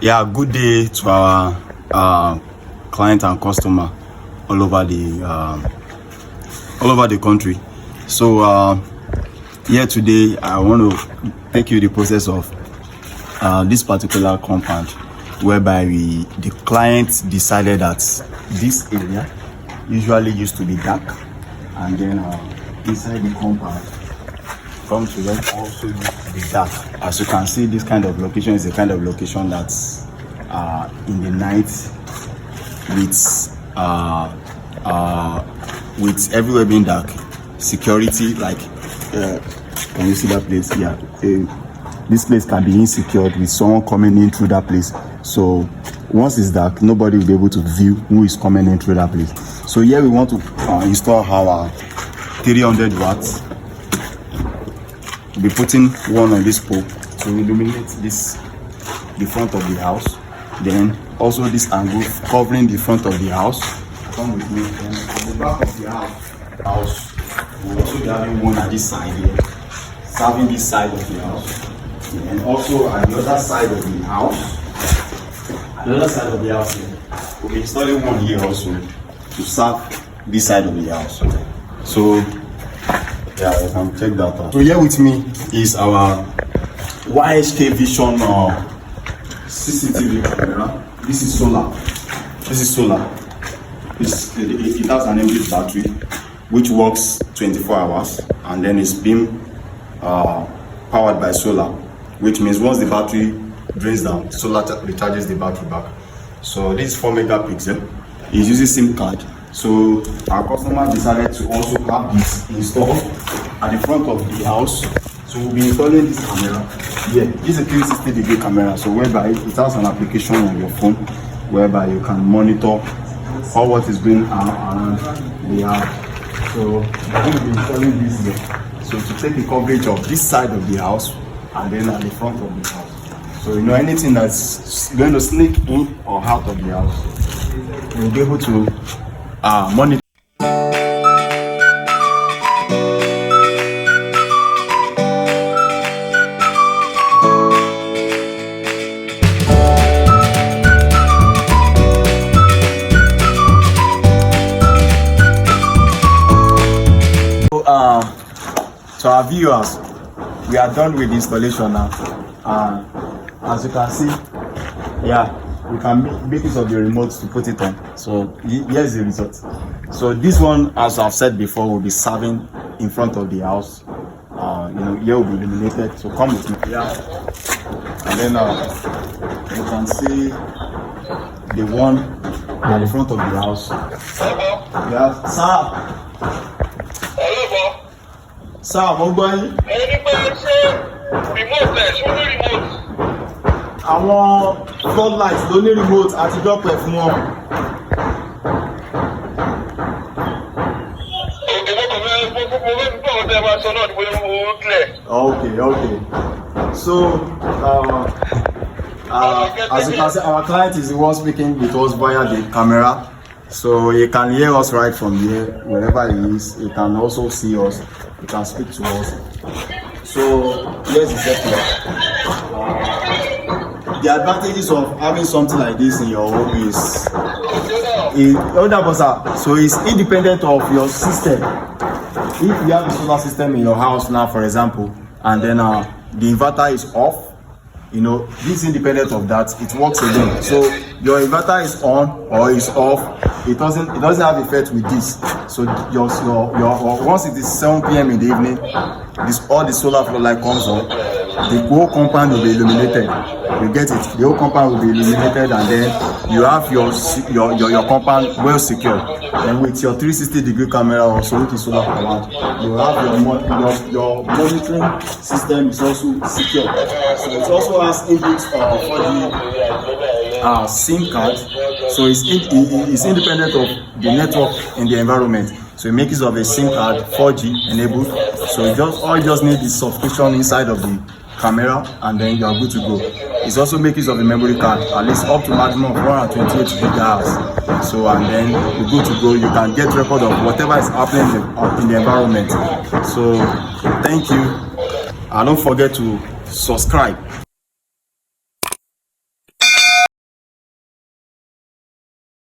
Yeah, good day to our client and customer all over the country. So here today, I want to take you the process of this particular compound, whereby the client decided that this area usually used to be dark, and then inside the compound comes to them also used to be dark. As you can see, this kind of location is a kind of location that's in the night with everywhere being dark, security, like can you see that place? Yeah, this place can be insecure with someone coming in through that place. So once it's dark, nobody will be able to view who is coming in through that place. So here we want to install our 300 watts. We'll be putting one on this pole to illuminate the front of the house. Then also this angle covering the front of the house. Come with me. And at the back of the house, we'll also be having one at this side here, serving this side of the house. And also at the other side of the house, here, we'll be installing one here also to serve this side of the house. So yeah, you can check that out. So here with me is our YHK Vision CCTV camera. This is solar. It has an empty battery which works 24 hours, and then it's being powered by solar, which means once the battery drains down, solar recharges the battery back. So this is 4 megapixel. It uses SIM card. So our customer decided to also have this installed at the front of the house. So we'll be installing this camera. Yeah, this is a 360-degree camera. So whereby it has an application on your phone, whereby you can monitor all what is going on around the house. So we're going to be installing this here. So to take the coverage of this side of the house and then at the front of the house. So anything that's going to sneak in or out of the house, we'll be able to monitor. To our viewers, we are done with the installation now. As you can see, yeah, we can make use of the remote to put it on. So here's the result. So this one, as I've said before, will be serving in front of the house. Here will be illuminated. So come with me here, and then you can see the one at the front of the house. Yeah, sir. Sir, mo gbọ́ yín. Ẹni pé ṣé remote ẹ̀ ṣó ní remote? Àwọn floodlights ló ní remote àtijọ́ pẹ̀ fún wọn. Okay. So as you can see, our client is the one speaking with us via the camera. So he can hear us right from here, wherever he is. He can also see us. He can speak to us. So here's the setup. The advantages of having something like this in your home is so it's independent of your system. If you have a solar system in your house now, for example, and then the inverter is off, this is independent of that. It works again. So your inverter is on or is off. It doesn't have effect with this. So your once it is 7 p.m. in the evening, all the solar floodlight comes on. The whole compound will be illuminated. You get it? The whole compound will be illuminated, and then you have your compound well secured. And with your 360-degree camera also, which is solar powered, you have your monitoring system is also secure. So it also has inbuilt for the SIM card. So it's independent of the network in the environment. So it makes use of a SIM card, 4G enabled. So all you just need is subscription inside of the camera, and then you are good to go. It's also make use of the memory card, at least up to maximum of 128 gigahertz. So and then you're good to go. You can get record of whatever is happening in the environment. So thank you, and don't forget to subscribe.